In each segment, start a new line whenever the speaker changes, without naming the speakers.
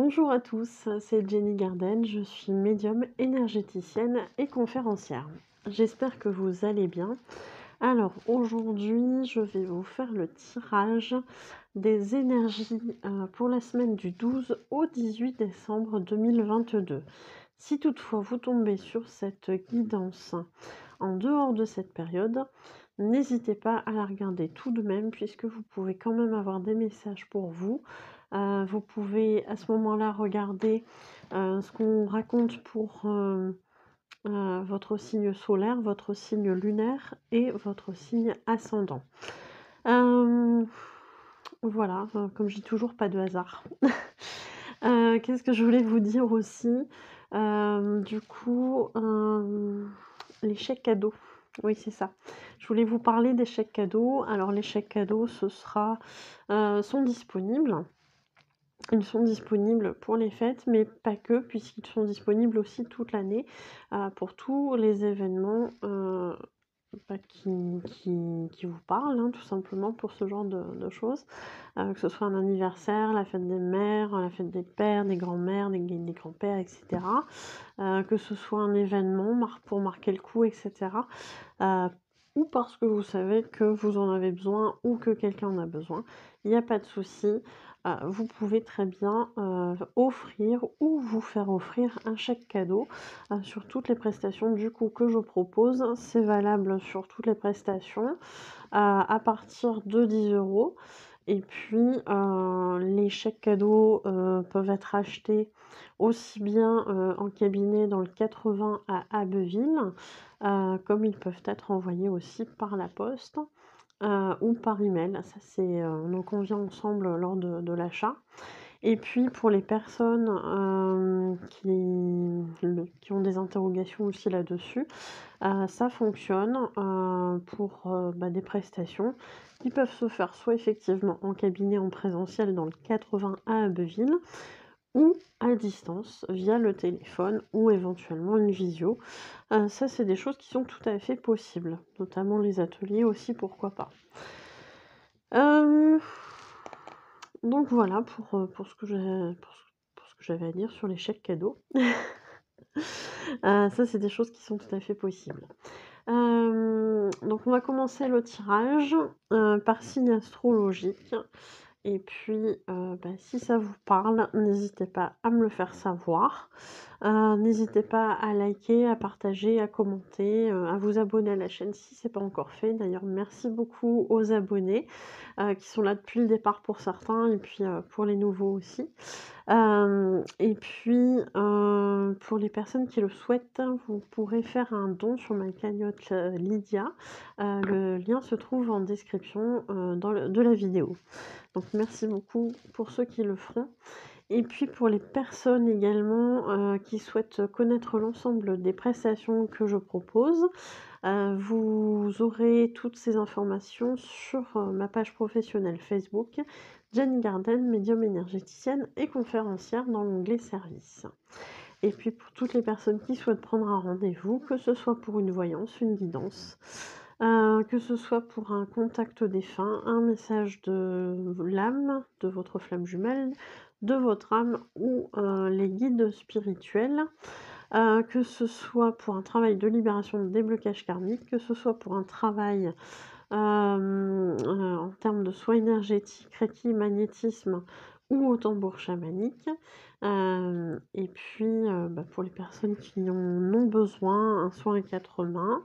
Bonjour à tous, c'est Jenny Garden, je suis médium énergéticienne et conférencière. J'espère que vous allez bien. Alors aujourd'hui, je vais vous faire le tirage des énergies pour la semaine du 12 au 18 décembre 2022. Si toutefois vous tombez sur cette guidance en dehors de cette période, n'hésitez pas à la regarder tout de même puisque vous pouvez quand même avoir des messages pour vous. Vous pouvez à ce moment-là regarder ce qu'on raconte pour votre signe solaire, votre signe lunaire et votre signe ascendant. Voilà, comme je dis toujours, pas de hasard. Qu'est-ce que je voulais vous dire aussi? Du coup, les chèques cadeaux. Oui, c'est ça. Je voulais vous parler des chèques cadeaux. Alors les chèques cadeaux, sont disponibles. Ils sont disponibles pour les fêtes, mais pas que, puisqu'ils sont disponibles aussi toute l'année, pour tous les événements, qui vous parlent, hein, tout simplement pour ce genre de choses. Que ce soit un anniversaire, la fête des mères, la fête des pères, des grands-mères, des grands-pères et cetera. Que ce soit un événement pour marquer le coup et cetera. Ou parce que vous savez que vous en avez besoin ou que quelqu'un en a besoin. Il n'y a pas de souci. Vous pouvez très bien, offrir ou vous faire offrir un chèque cadeau, sur toutes les prestations du coup que je propose. C'est valable sur toutes les prestations, à partir de 10 € et puis, les chèques cadeaux, peuvent être achetés aussi bien, en cabinet dans le 80 à Abbeville, comme ils peuvent être envoyés aussi par la poste, ou par email. Ça c'est, on en convient ensemble lors de l'achat. Et puis pour les personnes, qui ont des interrogations aussi là-dessus, ça fonctionne, pour, des prestations qui peuvent se faire soit effectivement en cabinet en présentiel dans le 80 à Abbeville ou à distance via le téléphone ou éventuellement une visio. Ça c'est des choses qui sont tout à fait possibles, notamment les ateliers aussi, pourquoi pas. Hem, donc voilà pour ce que j'avais à dire sur les chèques cadeaux. Ça c'est des choses qui sont tout à fait possibles. Donc on va commencer le tirage, par signe astrologique et puis, si ça vous parle, n'hésitez pas à me le faire savoir. N'hésitez pas à liker, à partager, à commenter, à vous abonner à la chaîne si c'est pas encore fait. D'ailleurs, merci beaucoup aux abonnés, qui sont là depuis le départ pour certains et puis, pour les nouveaux aussi. Et puis, pour les personnes qui le souhaitent, vous pourrez faire un don sur ma cagnotte, Lydia. Le lien se trouve en description, de la vidéo. Donc merci beaucoup pour ceux qui le feront. Et puis pour les personnes également, qui souhaitent connaître l'ensemble des prestations que je propose, vous aurez toutes ces informations sur, ma page professionnelle Facebook, Jenny Garden, médium énergéticienne et conférencière dans l'onglet services. Et puis pour toutes les personnes qui souhaitent prendre un rendez-vous, que ce soit pour une voyance, une guidance, que ce soit pour un contact défunt, un message de l'âme, de votre flamme jumelle, de votre âme ou, les guides spirituels, que ce soit pour un travail de libération de déblocage karmique, que ce soit pour un travail, en termes de soins énergétiques, reiki, magnétisme ou au tambour chamanique. Et puis, pour les personnes qui en ont besoin, un soin à 4 mains.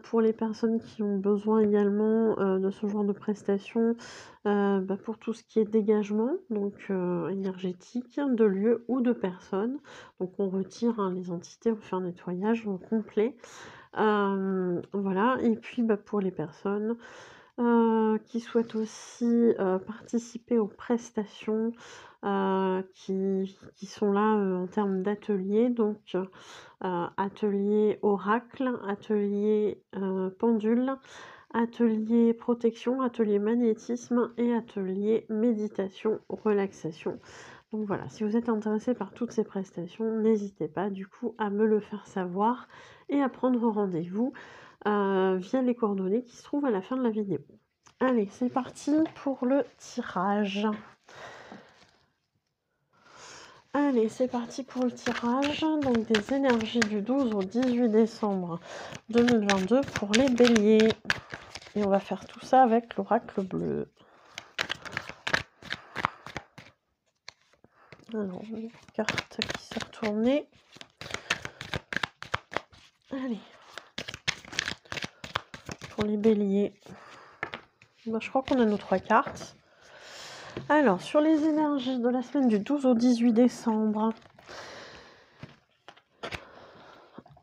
Pour les personnes qui ont besoin également, de ce genre de prestations, pour tout ce qui est dégagement, donc énergétique, de lieux ou de personnes. Donc on retire, hein, les entités, on fait un nettoyage complet. Voilà et puis, pour les personnes, qui souhaitent aussi, participer aux prestations, qui sont là, en termes d'ateliers, donc atelier oracle, atelier, pendule, atelier protection, atelier magnétisme et atelier méditation, relaxation. Donc voilà, si vous êtes intéressé par toutes ces prestations, n'hésitez pas du coup à me le faire savoir et à prendre rendez-vous, via les coordonnées qui se trouvent à la fin de la vidéo. Allez, c'est parti pour le tirage. Allez, c'est parti pour le tirage. Donc des énergies du 12 au 18 décembre 2022 pour les béliers. Et on va faire tout ça avec l'oracle bleu. Alors, une carte qui s'est retournée. Allez. Pour les béliers. Bon, je crois qu'on a nos 3 cartes. Alors, sur les énergies de la semaine du 12 au 18 décembre.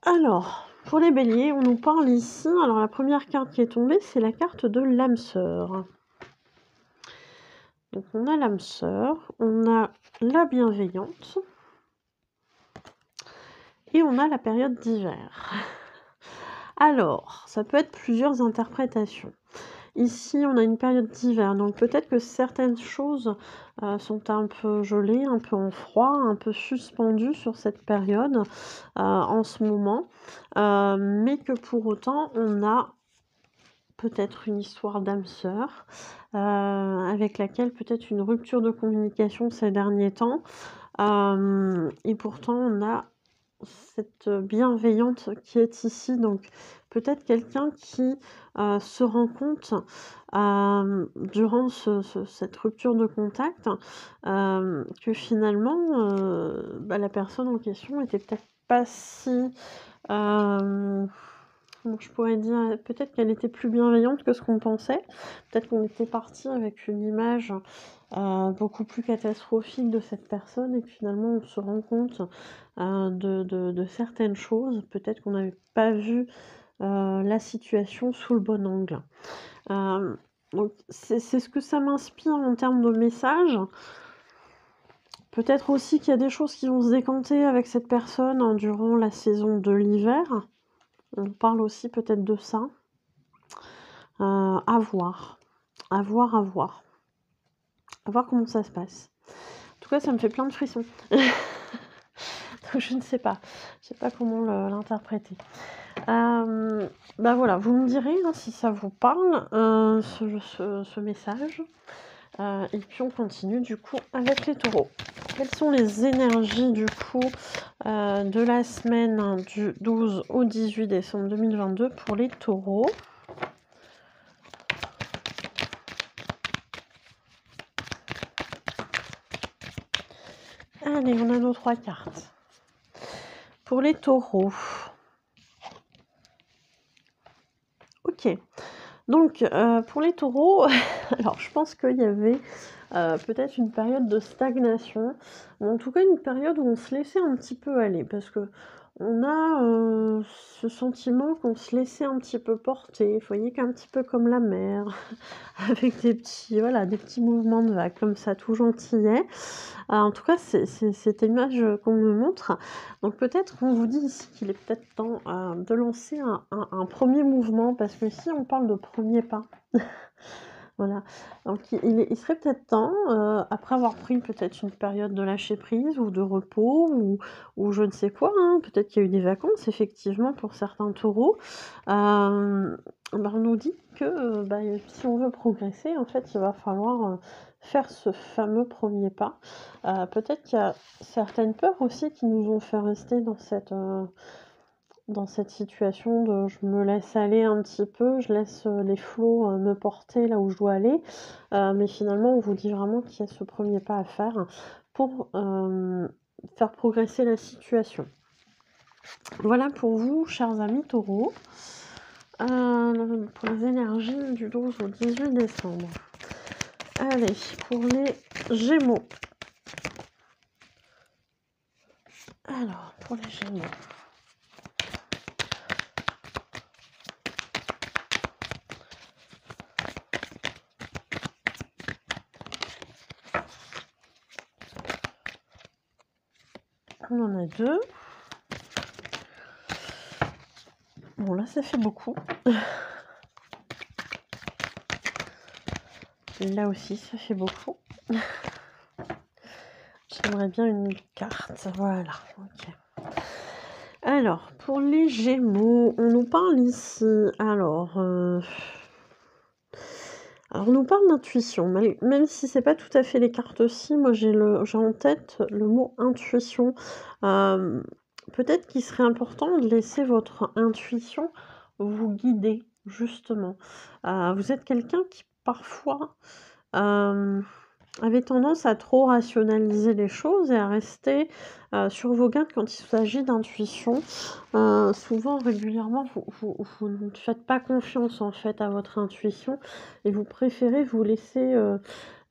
Alors, pour les béliers, on nous parle ici. Alors, la première carte qui est tombée, c'est la carte de l'âme sœur. Donc, on a l'âme sœur, on a la bienveillante et on a la période d'hiver. Alors, ça peut être plusieurs interprétations. Ici, on a une période d'hiver, donc peut-être que certaines choses sont un peu gelées, un peu en froid, un peu suspendues sur cette période en ce moment, mais que pour autant, on a peut-être une histoire d'âme sœur avec laquelle peut-être une rupture de communication ces derniers temps, et pourtant on a cette bienveillante qui est ici, donc peut-être quelqu'un qui se rend compte durant cette rupture de contact que finalement la personne en question était peut-être pas si donc je pourrais dire peut-être qu'elle était plus bienveillante que ce qu'on pensait. Peut-être qu'on était parti avec une image beaucoup plus catastrophique de cette personne et que finalement on se rend compte de certaines choses. Peut-être qu'on n'avait pas vu la situation sous le bon angle. Donc c'est ce que ça m'inspire en termes de message. Peut-être aussi qu'il y a des choses qui vont se décanter avec cette personne durant la saison de l'hiver. On parle aussi peut-être de ça. À voir. À voir, à voir. À voir comment ça se passe. En tout cas, ça me fait plein de frissons. Donc, je ne sais pas. Je ne sais pas comment l'interpréter. Bah voilà, vous me direz si ça vous parle, ce message. Et puis, on continue du coup avec les taureaux. Quelles sont les énergies du coup de la semaine du 12 au 18 décembre 2022 pour les taureaux? Allez, on a nos 3 cartes. Pour les taureaux. Ok. Donc, pour les taureaux, alors je pense qu'il y avait peut-être une période de stagnation, ou en tout cas une période où on se laissait un petit peu aller, parce que on a ce sentiment qu'on se laissait un petit peu porter, vous voyez, qu'un petit peu comme la mer, avec des petits mouvements de vagues, comme ça, tout gentillet. En tout cas, c'est cette image qu'on me montre. Donc peut-être qu'on vous dit ici qu'il est peut-être temps de lancer un premier mouvement, parce que si on parle de premier pas, voilà. Donc il serait peut-être temps, après avoir pris peut-être une période de lâcher prise ou de repos ou je ne sais quoi, hein, peut-être qu'il y a eu des vacances effectivement pour certains taureaux, on nous dit que si on veut progresser, en fait, il va falloir faire ce fameux premier pas. Peut-être qu'il y a certaines peurs aussi qui nous ont fait rester dans cette situation de je me laisse aller un petit peu, je laisse les flots me porter là où je dois aller, mais finalement on vous dit vraiment qu'il y a ce premier pas à faire pour faire progresser la situation. Voilà pour vous, chers amis taureaux, pour les énergies du 12 au 18 décembre. Allez, pour les gémeaux. Alors, pour les gémeaux. On en a 2. Bon, là, ça fait beaucoup. Là aussi, ça fait beaucoup. J'aimerais bien une carte. Voilà, ok. Alors, pour les gémeaux, on nous parle ici. Alors, Alors on nous parle d'intuition, même si c'est pas tout à fait les cartes-ci, moi j'ai en tête le mot intuition. Peut-être qu'il serait important de laisser votre intuition vous guider, justement. Vous êtes quelqu'un qui parfois, avait tendance à trop rationaliser les choses et à rester, sur vos gardes quand il s'agit d'intuition. Souvent, régulièrement, vous ne faites pas confiance, en fait, à votre intuition et vous préférez vous laisser,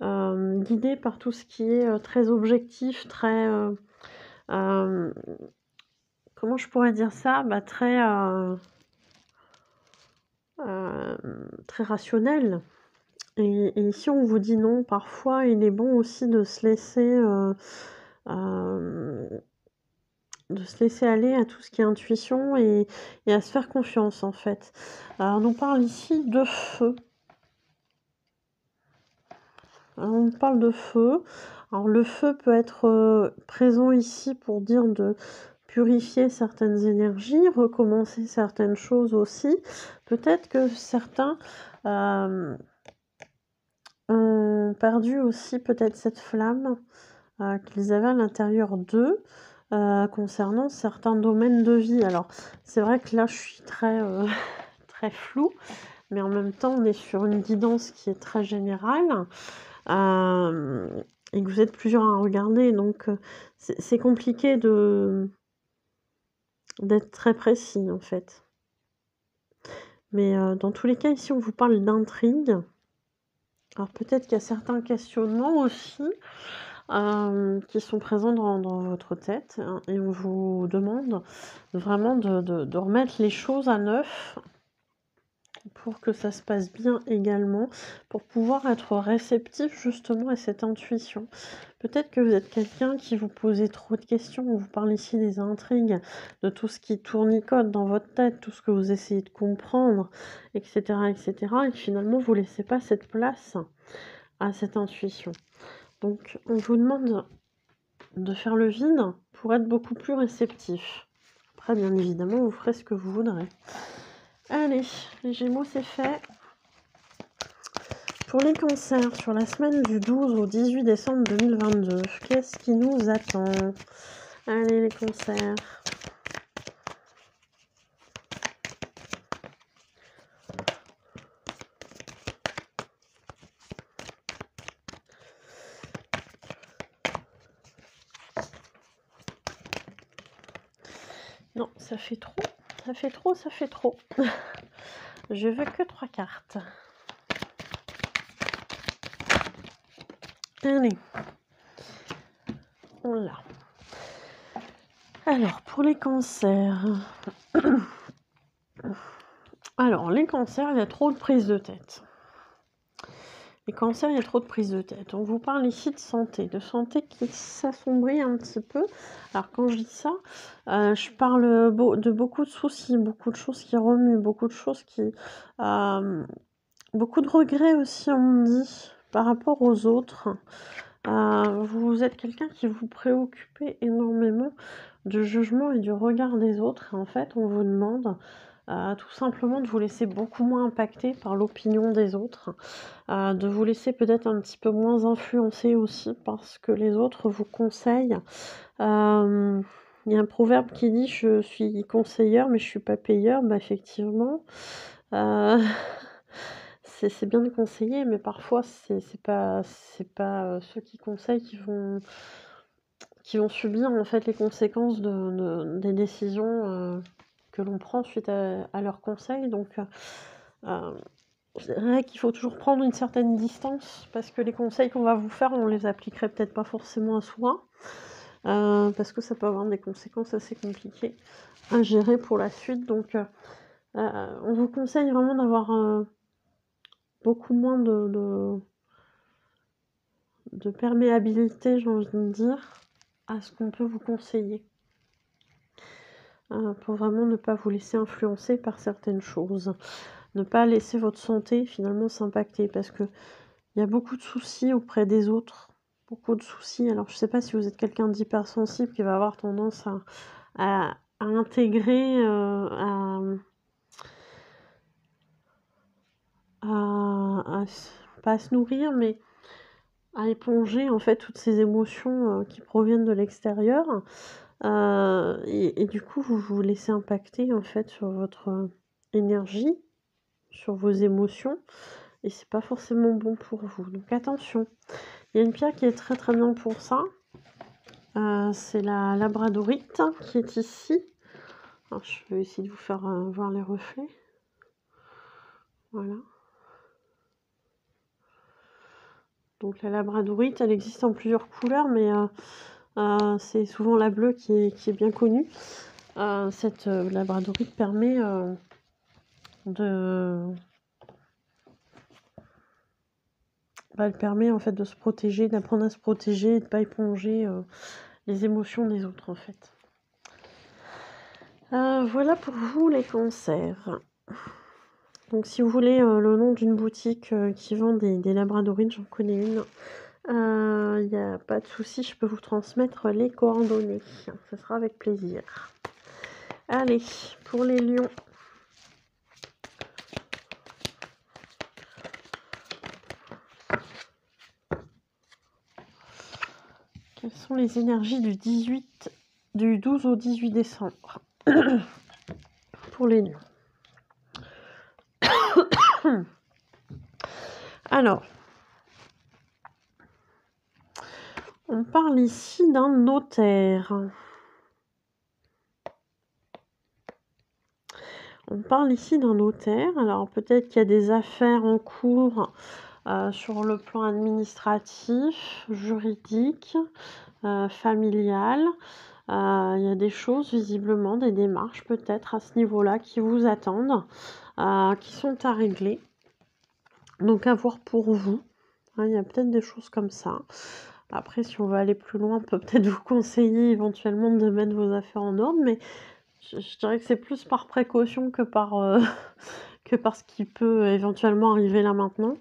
guider par tout ce qui est, très objectif, très, comment je pourrais dire ça? Bah, très rationnel. Et ici, on vous dit non. Parfois, il est bon aussi de se laisser, aller à tout ce qui est intuition et à se faire confiance, en fait. On nous parle ici de feu. On parle de feu. Alors le feu peut être, présent ici pour dire de purifier certaines énergies, recommencer certaines choses aussi. Peut-être que certains, ont perdu aussi peut-être cette flamme, qu'ils avaient à l'intérieur d'eux, concernant certains domaines de vie. Alors, c'est vrai que là, je suis très, très floue, mais en même temps, on est sur une guidance qui est très générale, et que vous êtes plusieurs à regarder, donc c'est compliqué d'être très précis, en fait. Mais dans tous les cas, ici, on vous parle d'intrigue. Alors peut-être qu'il y a certains questionnements aussi, qui sont présents dans votre tête, hein, et on vous demande vraiment de remettre les choses à neuf pour que ça se passe bien également, pour pouvoir être réceptif justement à cette intuition. Peut-être que vous êtes quelqu'un qui vous posez trop de questions, on vous parle ici des intrigues, de tout ce qui tournicote dans votre tête, tout ce que vous essayez de comprendre, etc., etc., et que finalement vous laissez pas cette place à cette intuition. Donc on vous demande de faire le vide pour être beaucoup plus réceptif. Après, bien évidemment, vous ferez ce que vous voudrez. Allez, les Gémeaux, c'est fait. Pour les cancers, sur la semaine du 12 au 18 décembre 2022, qu'est-ce qui nous attend? Allez, les cancers. Non, ça fait trop. Ça fait trop, ça fait trop. Je veux que 3 cartes. Allez. On l'a. Alors, pour les cancers. Alors, les cancers, il y a trop de prise de tête. Les cancers, il y a trop de prise de tête. On vous parle ici de santé qui s'assombrit un petit peu. Alors, quand je dis ça, je parle de beaucoup de soucis, beaucoup de choses qui remuent, beaucoup de choses qui... beaucoup de regrets aussi, on me dit, par rapport aux autres. Vous êtes quelqu'un qui vous préoccupez énormément du jugement et du regard des autres. Et en fait, on vous demande tout simplement de vous laisser beaucoup moins impacter par l'opinion des autres, de vous laisser peut-être un petit peu moins influencer aussi parce que les autres vous conseillent. Il y a un proverbe qui dit: «Je suis conseilleur, mais je suis pas payeur». Bah, effectivement, c'est bien de conseiller, mais parfois c'est pas ceux qui conseillent qui vont subir en fait les conséquences des décisions, que l'on prend suite à leurs conseils. Donc je dirais qu'il faut toujours prendre une certaine distance parce que les conseils qu'on va vous faire, on les appliquerait peut-être pas forcément à soi, parce que ça peut avoir des conséquences assez compliquées à gérer pour la suite. Donc on vous conseille vraiment d'avoir beaucoup moins de perméabilité, j'ai envie de dire, à ce qu'on peut vous conseiller, pour vraiment ne pas vous laisser influencer par certaines choses. Ne pas laisser votre santé finalement s'impacter parce qu'il y a beaucoup de soucis auprès des autres, beaucoup de soucis. Alors je ne sais pas si vous êtes quelqu'un d'hypersensible qui va avoir tendance à intégrer, à pas à se nourrir, mais à éponger en fait toutes ces émotions qui proviennent de l'extérieur. Et du coup, vous vous laissez impacter en fait sur votre énergie, sur vos émotions, et c'est pas forcément bon pour vous. Donc attention. Il y a une pierre qui est très très bien pour ça. C'est la labradorite qui est ici. Alors, je vais essayer de vous faire voir les reflets. Voilà. Donc la labradorite, elle existe en plusieurs couleurs, mais c'est souvent la bleue qui est bien connue. Cette labradorite permet elle permet en fait de se protéger, d'apprendre à se protéger et de ne pas éponger les émotions des autres en fait. Voilà pour vous les cancers. Donc si vous voulez le nom d'une boutique qui vend des labradorites, j'en connais une. Il n'y a pas de souci, je peux vous transmettre les coordonnées. Ce sera avec plaisir. Allez, pour les lions. Quelles sont les énergies du 12 au 18 décembre pour les lions? Alors, on parle ici d'un notaire. On parle ici d'un notaire. Alors, peut-être qu'il y a des affaires en cours sur le plan administratif, juridique, familial. Il y a des choses, visiblement, des démarches peut-être à ce niveau-là qui vous attendent, qui sont à régler. Donc, à voir pour vous. Il y a peut-être des choses comme ça. Après, si on veut aller plus loin, on peut peut-être vous conseiller éventuellement de mettre vos affaires en ordre, mais je dirais que c'est plus par précaution que par ce qui peut éventuellement arriver là maintenant.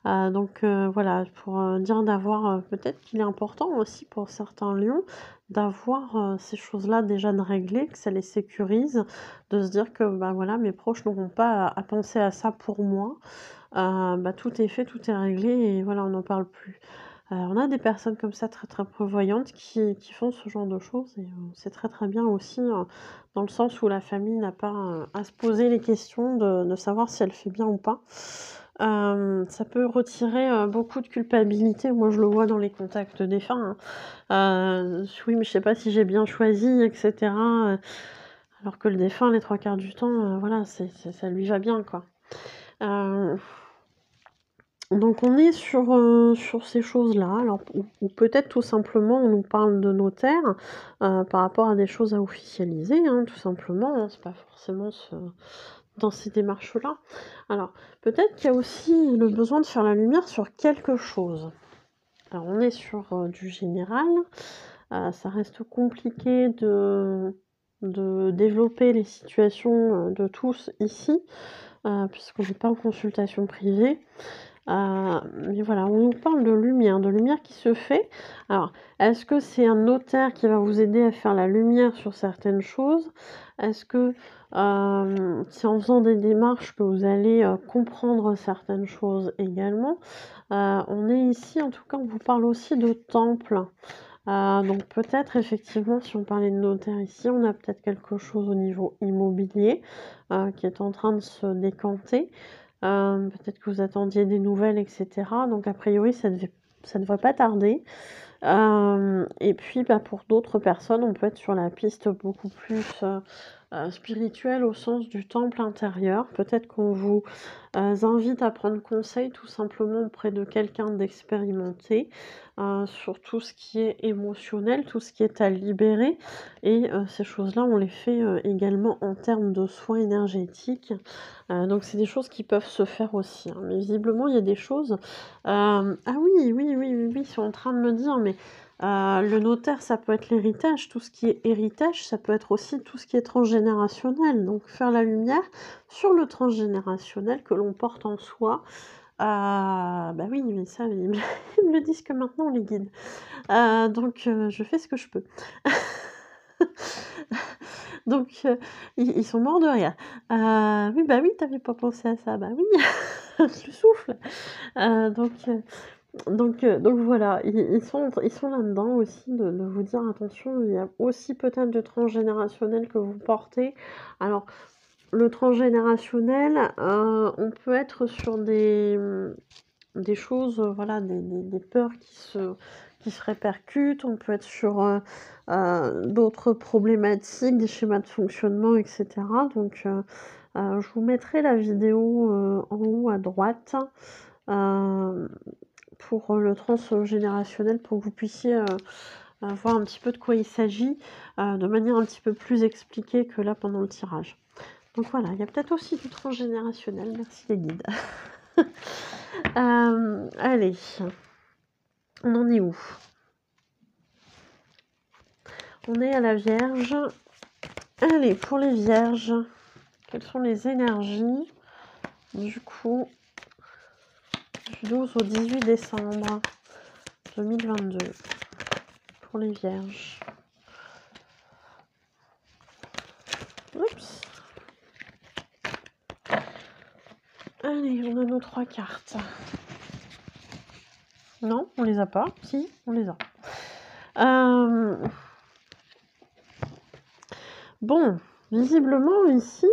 Donc voilà, pour dire d'avoir peut-être qu'il est important aussi pour certains lions d'avoir ces choses-là déjà de régler, que ça les sécurise, de se dire que voilà, mes proches n'auront pas à penser à ça pour moi. Tout est fait, tout est réglé et voilà, on n'en parle plus. On a des personnes comme ça très très prévoyantes qui font ce genre de choses et c'est très très bien aussi dans le sens où la famille n'a pas à se poser les questions de savoir si elle fait bien ou pas. Ça peut retirer beaucoup de culpabilité. Moi, je le vois dans les contacts défunts. Oui, mais je sais pas si j'ai bien choisi, etc. Alors que le défunt, les 3/4 du temps, voilà, ça lui va bien, quoi. Donc on est sur ces choses-là, alors ou peut-être tout simplement on nous parle de notaire, par rapport à des choses à officialiser, tout simplement, c'est pas forcément dans ces démarches-là. Alors peut-être qu'il y a aussi le besoin de faire la lumière sur quelque chose. Alors on est sur du général, ça reste compliqué de développer les situations de tous ici, puisqu'on n'est pas en consultation privée. Mais voilà, on nous parle de lumière qui se fait. Alors, est-ce que c'est un notaire qui va vous aider à faire la lumière sur certaines choses? Est-ce que c'est en faisant des démarches que vous allez comprendre certaines choses également? On est ici, en tout cas, on vous parle aussi de temple. Donc peut-être effectivement, si on parlait de notaire ici, on a peut-être quelque chose au niveau immobilier qui est en train de se décanter. Peut-être que vous attendiez des nouvelles, etc. Donc a priori, ça devrait pas tarder. Et puis, pour d'autres personnes, on peut être sur la piste beaucoup plus spirituelle au sens du temple intérieur. Peut-être qu'on vous invite à prendre conseil tout simplement auprès de quelqu'un d'expérimenté sur tout ce qui est émotionnel, tout ce qui est à libérer. Et ces choses-là, on les fait également en termes de soins énergétiques. Donc c'est des choses qui peuvent se faire aussi. Mais visiblement, il y a des choses... ah oui, ils sont en train de me dire, mais le notaire, ça peut être l'héritage. Tout ce qui est héritage, ça peut être aussi tout ce qui est transgénérationnel. Donc faire la lumière sur le transgénérationnel que l'on porte en soi. Oui, mais ça, ils me le disent que maintenant, les guides. Donc je fais ce que je peux. Donc ils sont morts de rire. Oui, t'avais pas pensé à ça. Oui. je souffle. Donc voilà, ils sont là-dedans aussi de vous dire: «Attention, il y a aussi peut-être du transgénérationnel que vous portez». Alors le transgénérationnel, on peut être sur des choses, voilà, des peurs qui se répercutent. On peut être sur, d'autres problématiques, des schémas de fonctionnement et cetera. Donc je vous mettrai la vidéo, en haut à droite, hem, pour le transgénérationnel, pour que vous puissiez, voir un petit peu de quoi il s'agit, de manière un petit peu plus expliquée que là pendant le tirage. Donc voilà, il y a peut-être aussi du transgénérationnel. Merci les guides. Allez, on en est où? On est à la Vierge. Allez, pour les Vierges, quelles sont les énergies du coup du 12 au 18 décembre 2022 pour les Vierges? Oups. Allez, on a nos 3 cartes. Non, on les a pas. Si, on les a. Bon, visiblement ici,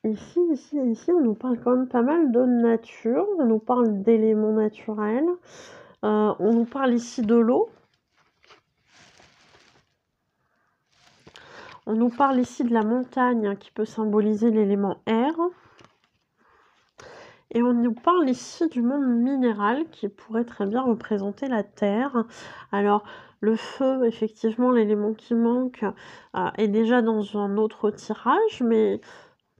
ici, on nous parle quand même pas mal de nature, on nous parle d'éléments naturels, on nous parle ici de l'eau. On nous parle ici de la montagne qui peut symboliser l'élément air. Et on nous parle ici du monde minéral qui pourrait très bien représenter la terre. Alors, le feu, effectivement, l'élément qui manque, est déjà dans un autre tirage, mais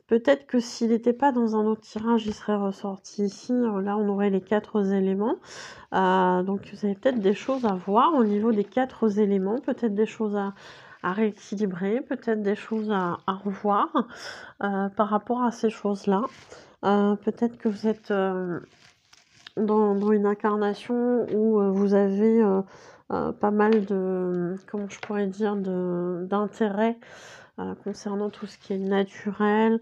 peut-être que s'il n'était pas dans un autre tirage, il serait ressorti ici. Là, on aurait les 4 éléments. Donc, vous avez peut-être des choses à voir au niveau des 4 éléments, peut-être des choses à rééquilibrer, peut-être des choses à revoir par rapport à ces choses-là. Peut-être que vous êtes dans une incarnation où vous avez pas mal de, comment je pourrais dire, d'intérêt concernant tout ce qui est naturel,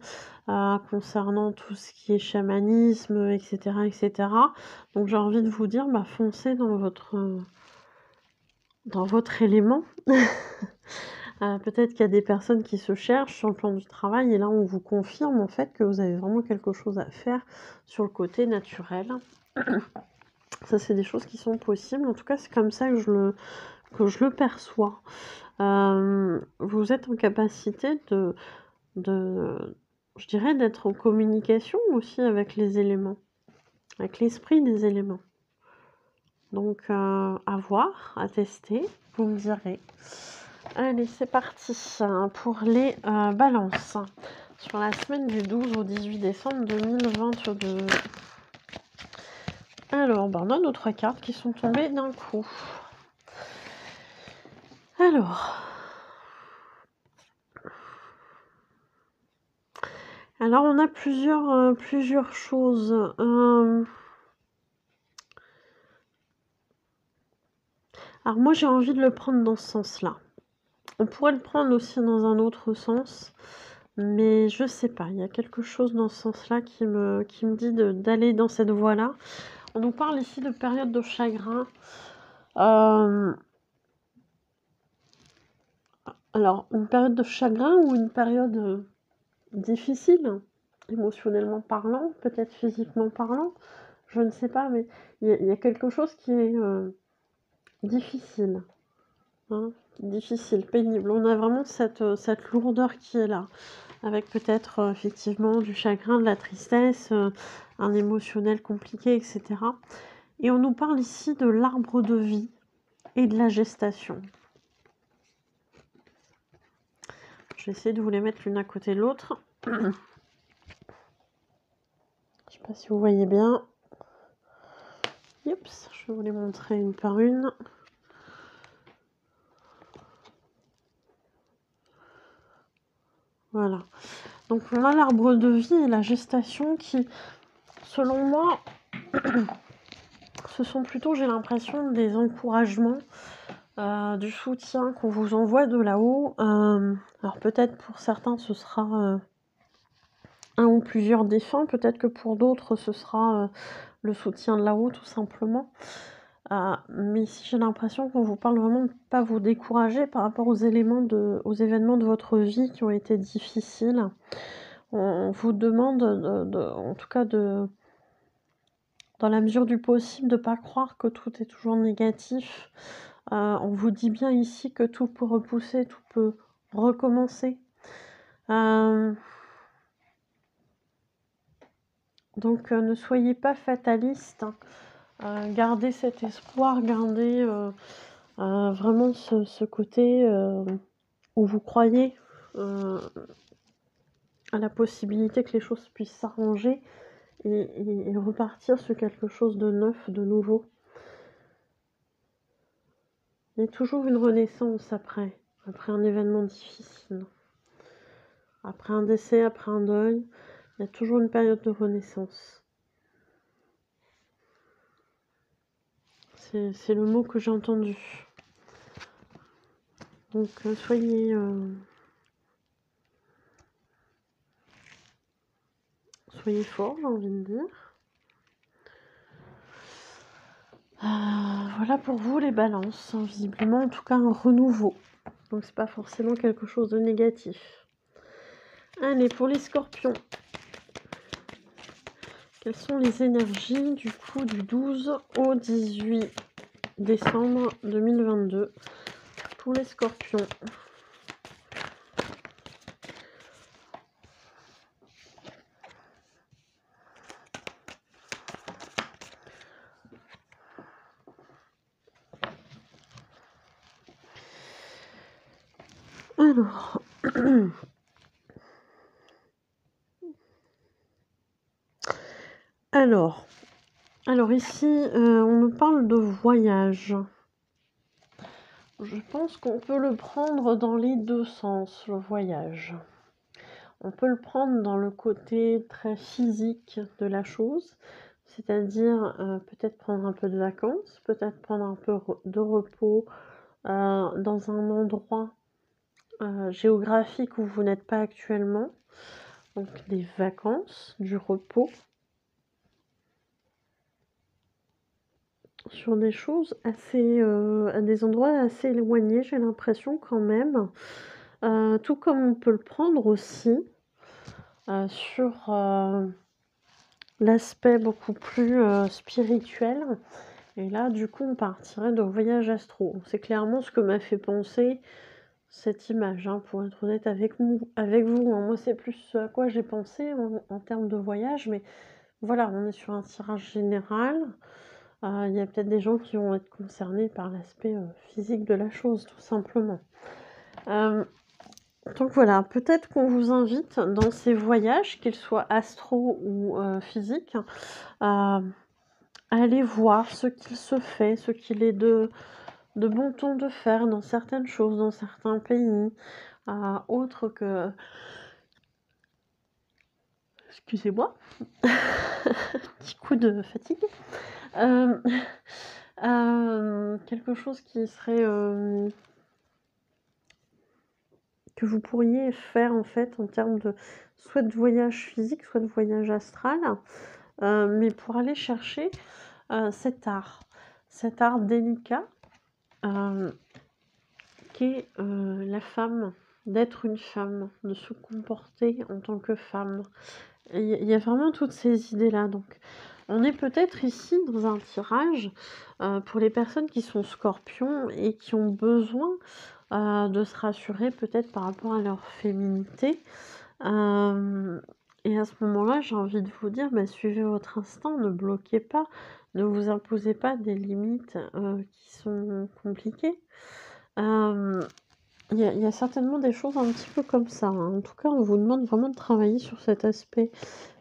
concernant tout ce qui est chamanisme, etc., etc. Donc j'ai envie de vous dire, bah, foncez dans votre élément. Peut-être qu'il y a des personnes qui se cherchent sur le plan du travail et là on vous confirme en fait que vous avez vraiment quelque chose à faire sur le côté naturel. Ça c'est des choses qui sont possibles, en tout cas c'est comme ça que je le perçois. Vous êtes en capacité je dirais d'être en communication aussi avec les éléments, avec l'esprit des éléments. Donc à voir, à tester, vous me direz. Allez, c'est parti pour les balances sur la semaine du 12 au 18 décembre 2022. Alors, on a nos 3 cartes qui sont tombées d'un coup. Alors on a plusieurs choses. Alors moi j'ai envie de le prendre dans ce sens-là. On pourrait le prendre aussi dans un autre sens, mais je sais pas, il y a quelque chose dans ce sens-là qui me dit d'aller dans cette voie-là. On nous parle ici de période de chagrin. Alors, une période de chagrin ou une période difficile, émotionnellement parlant, peut-être physiquement parlant, je ne sais pas, mais il y a quelque chose qui est difficile. Hein, difficile, pénible. On a vraiment cette lourdeur qui est là, avec peut-être effectivement du chagrin, de la tristesse, un émotionnel compliqué, etc. Et on nous parle ici de l'arbre de vie et de la gestation. Je vais essayer de vous les mettre l'une à côté de l'autre. Je ne sais pas si vous voyez bien. Oups, je vais vous les montrer une par une. Voilà. Donc on a l'arbre de vie et la gestation qui, selon moi, ce sont plutôt, j'ai l'impression, des encouragements, du soutien qu'on vous envoie de là-haut. Alors peut-être pour certains ce sera un ou plusieurs défunts. Peut-être que pour d'autres, ce sera le soutien de là-haut, tout simplement. Mais ici, j'ai l'impression qu'on vous parle vraiment de ne pas vous décourager par rapport aux événements de votre vie qui ont été difficiles. On vous demande, en tout cas, dans la mesure du possible, de ne pas croire que tout est toujours négatif. On vous dit bien ici que tout peut repousser, tout peut recommencer. Donc, ne soyez pas fataliste. Gardez cet espoir, gardez vraiment ce côté où vous croyez à la possibilité que les choses puissent s'arranger et repartir sur quelque chose de neuf, de nouveau. Il y a toujours une renaissance après un événement difficile. Après un décès, après un deuil, il y a toujours une période de renaissance. C'est le mot que j'ai entendu. Donc soyez forts, j'ai envie de dire. Voilà pour vous les balances, hein, visiblement en tout cas un renouveau. Donc c'est pas forcément quelque chose de négatif. Allez, pour les scorpions. Quelles sont les énergies du coup du 12 au 18 décembre 2022 pour les scorpions? Alors ici, on me parle de voyage. Je pense qu'on peut le prendre dans les deux sens, le voyage. On peut le prendre dans le côté très physique de la chose, c'est-à-dire peut-être prendre un peu de vacances, peut-être prendre un peu de repos dans un endroit géographique où vous n'êtes pas actuellement. Donc des vacances, du repos, sur des choses assez, à des endroits assez éloignés, j'ai l'impression quand même. Tout comme on peut le prendre aussi sur l'aspect beaucoup plus spirituel. Et là, du coup, on partirait de voyage astro. C'est clairement ce que m'a fait penser cette image, hein, pour être honnête avec vous. Hein. Moi, c'est plus ce à quoi j'ai pensé en termes de voyage, mais voilà, on est sur un tirage général. Il y a peut-être des gens qui vont être concernés par l'aspect physique de la chose, tout simplement. Donc voilà, peut-être qu'on vous invite dans ces voyages, qu'ils soient astro ou physiques, à aller voir ce qu'il se fait, ce qu'il est de bon ton de faire dans certaines choses, dans certains pays, autre que... Excusez-moi, petit coup de fatigue. Quelque chose qui serait... que vous pourriez faire en fait en termes de soit de voyage physique, soit de voyage astral, mais pour aller chercher cet art délicat qu'est la femme, d'être une femme, de se comporter en tant que femme. Il y a vraiment toutes ces idées-là. Donc, on est peut-être ici dans un tirage pour les personnes qui sont scorpions et qui ont besoin de se rassurer peut-être par rapport à leur féminité. Et à ce moment-là, j'ai envie de vous dire, suivez votre instinct, ne bloquez pas, ne vous imposez pas des limites qui sont compliquées. Il y a certainement des choses un petit peu comme ça, hein. En tout cas, on vous demande vraiment de travailler sur cet aspect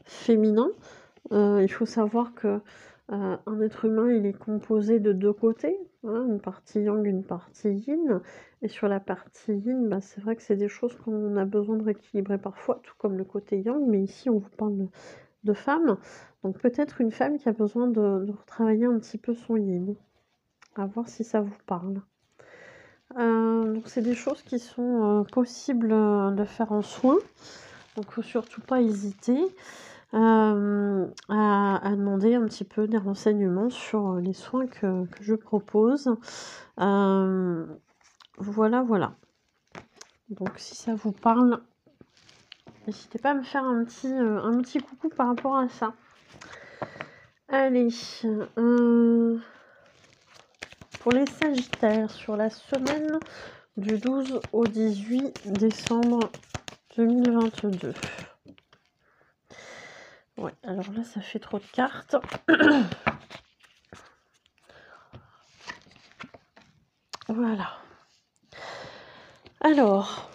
féminin. Il faut savoir que un être humain, il est composé de deux côtés, hein, une partie yang, une partie yin. Et sur la partie yin, c'est vrai que c'est des choses qu'on a besoin de rééquilibrer parfois, tout comme le côté yang, mais ici on vous parle de femme. Donc peut-être une femme qui a besoin de retravailler un petit peu son yin. À voir si ça vous parle. Donc c'est des choses qui sont possibles de faire en soins. Donc, faut surtout pas hésiter à demander un petit peu des renseignements sur les soins que je propose. Voilà, voilà. Donc, si ça vous parle, n'hésitez pas à me faire un petit coucou par rapport à ça. Allez, pour les Sagittaires, sur la semaine du 12 au 18 décembre 2022. Ouais, alors là, ça fait trop de cartes. Voilà. Alors,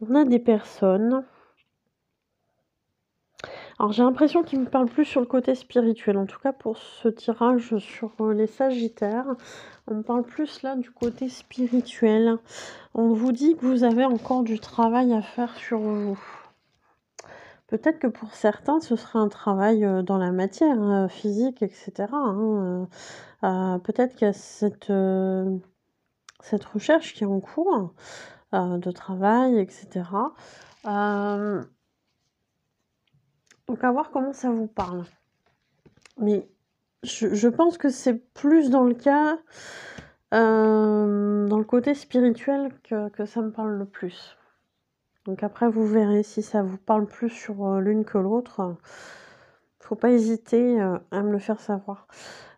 on a des personnes. Alors, j'ai l'impression qu'il me parle plus sur le côté spirituel. En tout cas, pour ce tirage sur les Sagittaires, on me parle plus là du côté spirituel. On vous dit que vous avez encore du travail à faire sur vous. Peut-être que pour certains, ce sera un travail dans la matière, physique, etc. Peut-être qu'il y a cette recherche qui est en cours de travail, etc. Donc, à voir comment ça vous parle. Mais je pense que c'est plus dans le cas, dans le côté spirituel que ça me parle le plus. Donc après, vous verrez si ça vous parle plus sur l'une que l'autre. Faut pas hésiter à me le faire savoir.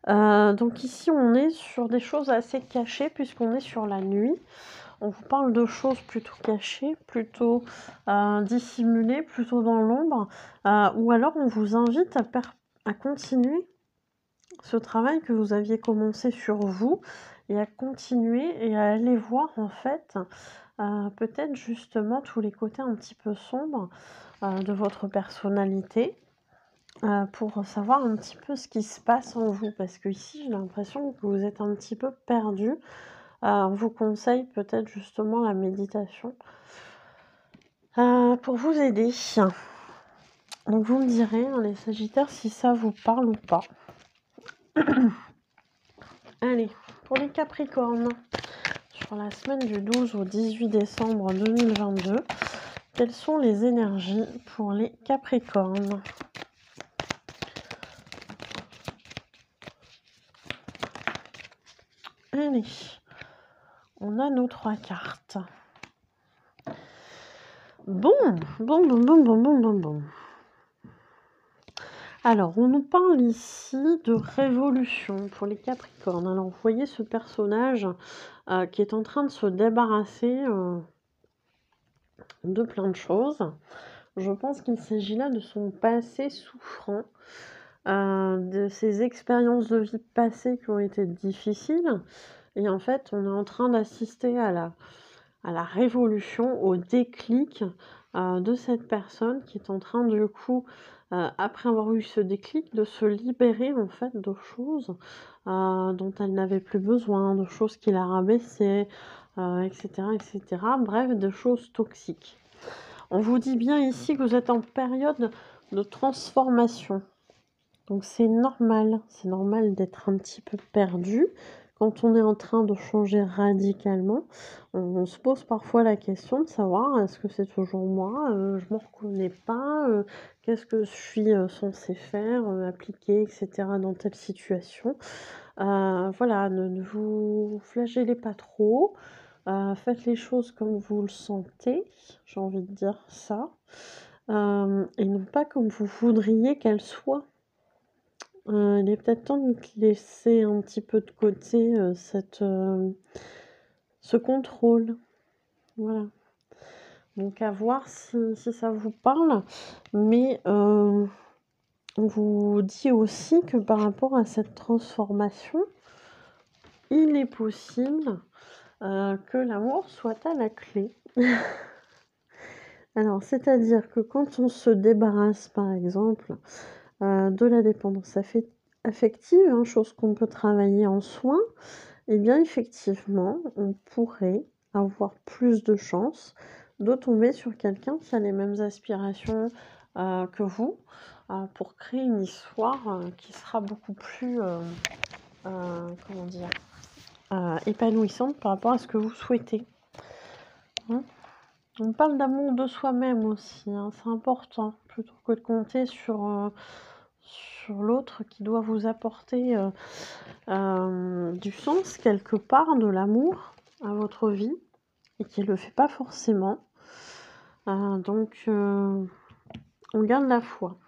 Donc ici, on est sur des choses assez cachées puisqu'on est sur la nuit. On vous parle de choses plutôt cachées, plutôt dissimulées, plutôt dans l'ombre. Ou alors, on vous invite à continuer ce travail que vous aviez commencé sur vous et à continuer et à aller voir en fait peut-être justement tous les côtés un petit peu sombres de votre personnalité pour savoir un petit peu ce qui se passe en vous, parce que ici j'ai l'impression que vous êtes un petit peu perdu. On vous conseille peut-être justement la méditation pour vous aider. Donc vous me direz, les Sagittaires, si ça vous parle ou pas. Allez, pour les Capricornes, sur la semaine du 12 au 18 décembre 2022, quelles sont les énergies pour les Capricornes? Allez, on a nos 3 cartes. Bon. Alors, on nous parle ici de révolution pour les Capricornes. Alors, vous voyez ce personnage qui est en train de se débarrasser de plein de choses. Je pense qu'il s'agit là de son passé souffrant, de ses expériences de vie passées qui ont été difficiles. Et en fait, on est en train d'assister à la révolution, au déclic de cette personne qui est en train du coup, après avoir eu ce déclic, de se libérer en fait de choses dont elle n'avait plus besoin, de choses qui la rabaissaient, etc., etc. Bref, de choses toxiques. On vous dit bien ici que vous êtes en période de transformation. Donc c'est normal d'être un petit peu perdu. Quand on est en train de changer radicalement, on se pose parfois la question de savoir est-ce que c'est toujours moi, je ne me reconnais pas, qu'est-ce que je suis censée faire, appliquer, etc. dans telle situation. Voilà, ne vous flagellez pas trop, faites les choses comme vous le sentez, j'ai envie de dire ça, et non pas comme vous voudriez qu'elles soient. Il est peut-être temps de laisser un petit peu de côté ce contrôle. Voilà. Donc à voir si ça vous parle. Mais on vous dit aussi que par rapport à cette transformation, il est possible que l'amour soit à la clé. Alors, c'est-à-dire que quand on se débarrasse, par exemple, de la dépendance affective, chose qu'on peut travailler en soins, eh bien effectivement, on pourrait avoir plus de chances de tomber sur quelqu'un qui a les mêmes aspirations que vous, pour créer une histoire qui sera beaucoup plus, épanouissante par rapport à ce que vous souhaitez. Hein. On parle d'amour de soi-même aussi, hein, c'est important, plutôt que de compter sur l'autre qui doit vous apporter du sens quelque part, de l'amour à votre vie, et qui ne le fait pas forcément. Donc, on garde la foi.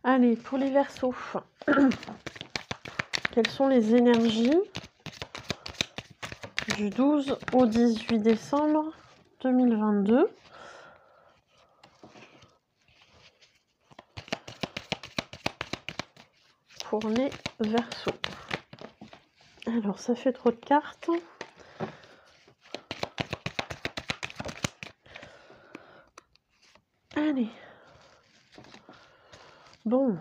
Allez, pour les Verseaux, quelles sont les énergies du 12 au 18 décembre 2022 ? Pour les Verseaux. Alors, ça fait trop de cartes. Allez. Bon.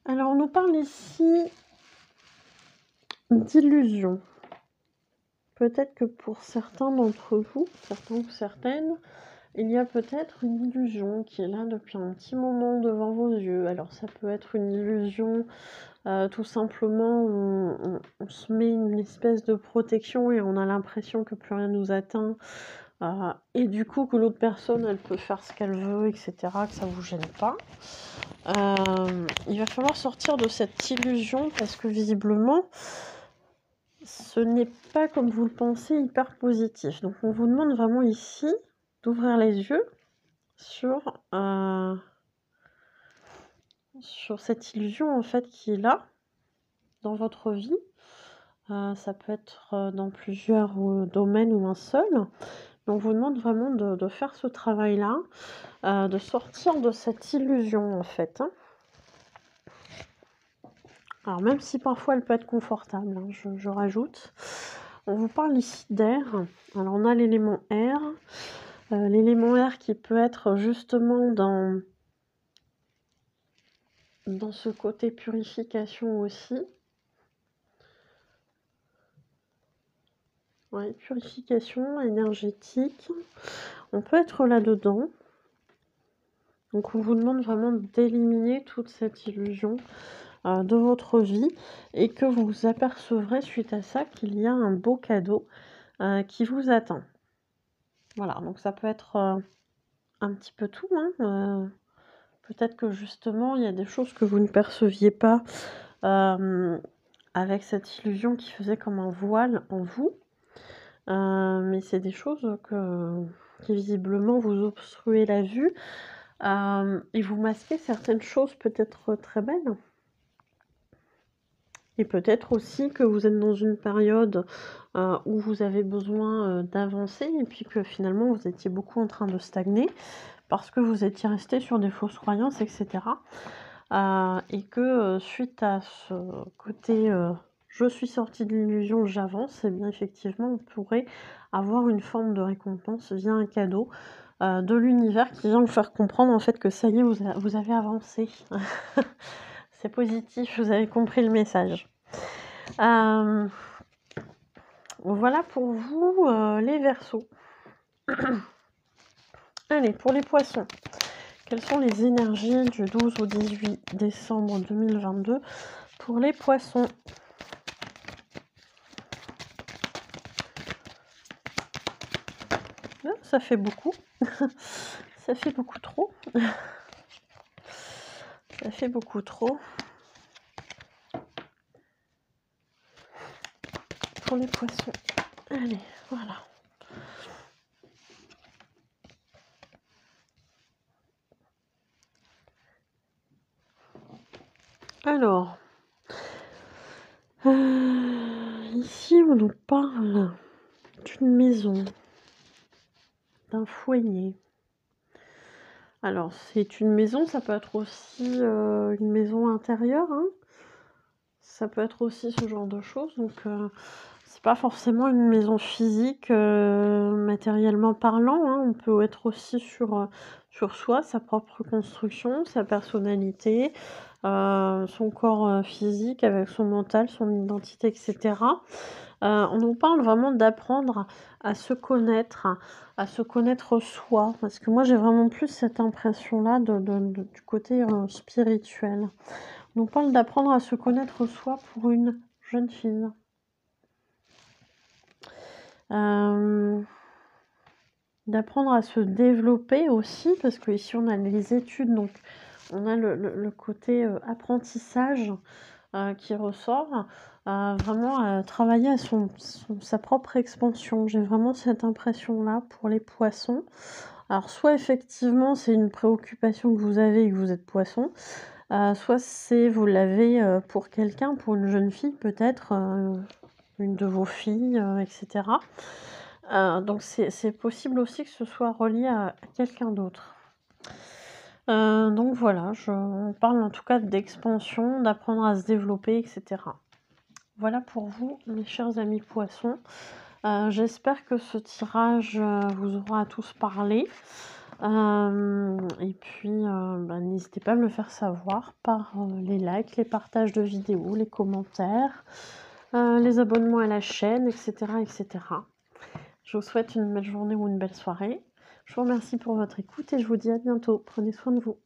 Alors, on nous parle ici d'illusion. Peut-être que pour certains d'entre vous, certains ou certaines, il y a peut-être une illusion qui est là depuis un petit moment devant vos yeux. Alors, ça peut être une illusion, tout simplement, on se met une espèce de protection et on a l'impression que plus rien nous atteint. Et du coup, que l'autre personne, elle peut faire ce qu'elle veut, etc., que ça vous gêne pas. Il va falloir sortir de cette illusion parce que visiblement, ce n'est pas comme vous le pensez hyper positif. Donc, on vous demande vraiment ici d'ouvrir les yeux sur cette illusion en fait qui est là dans votre vie. Ça peut être dans plusieurs domaines ou un seul. Mais on vous demande vraiment de faire ce travail-là, de sortir de cette illusion en fait. Hein. Alors même si parfois elle peut être confortable, hein, je rajoute. On vous parle ici d'air. Alors on a l'élément air. L'élément air qui peut être justement dans ce côté purification aussi. Ouais, purification énergétique. On peut être là-dedans. Donc on vous demande vraiment d'éliminer toute cette illusion de votre vie et que vous vous apercevrez suite à ça qu'il y a un beau cadeau qui vous attend. Voilà, donc ça peut être un petit peu tout. Hein, peut-être que justement il y a des choses que vous ne perceviez pas avec cette illusion qui faisait comme un voile en vous. Mais c'est des choses qui visiblement vous obstruez la vue et vous masquez certaines choses peut-être très belles. Et peut-être aussi que vous êtes dans une période où vous avez besoin d'avancer et puis que finalement vous étiez beaucoup en train de stagner parce que vous étiez resté sur des fausses croyances, etc. Et que suite à ce côté je suis sortie de l'illusion, j'avance, et bien effectivement on pourrait avoir une forme de récompense via un cadeau de l'univers qui vient vous faire comprendre en fait que ça y est, vous avez avancé. C'est positif, vous avez compris le message. Voilà pour vous les Verseaux. Allez, pour les Poissons. Quelles sont les énergies du 12 au 18 décembre 2022 pour les Poissons? Ça fait beaucoup. Ça fait beaucoup trop. Ça fait beaucoup trop. Pour les Poissons. Allez, voilà. Alors, ici on nous parle d'une maison, d'un foyer. Alors, c'est une maison, ça peut être aussi une maison intérieure. Hein. Ça peut être aussi ce genre de choses. Donc, c'est pas forcément une maison physique, matériellement parlant. Hein. On peut être aussi sur soi, sa propre construction, sa personnalité, son corps physique avec son mental, son identité, etc. On nous parle vraiment d'apprendre à se connaître soi. Parce que moi, j'ai vraiment plus cette impression-là du côté spirituel. On nous parle d'apprendre à se connaître soi pour une jeune fille. D'apprendre à se développer aussi, parce qu'ici on a les études, donc on a le côté apprentissage qui ressort. Vraiment travailler à sa propre expansion. J'ai vraiment cette impression-là pour les poissons. Alors soit effectivement c'est une préoccupation que vous avez et que vous êtes poisson, soit vous l'avez pour quelqu'un, pour une jeune fille peut-être, une de vos filles, etc. Donc c'est possible aussi que ce soit relié à quelqu'un d'autre. Donc voilà, on parle en tout cas d'expansion, d'apprendre à se développer, etc. Voilà pour vous, mes chers amis poissons. J'espère que ce tirage vous aura tous parlé. Et puis, n'hésitez pas à me le faire savoir par les likes, les partages de vidéos, les commentaires, les abonnements à la chaîne, etc., etc. Je vous souhaite une belle journée ou une belle soirée. Je vous remercie pour votre écoute et je vous dis à bientôt. Prenez soin de vous.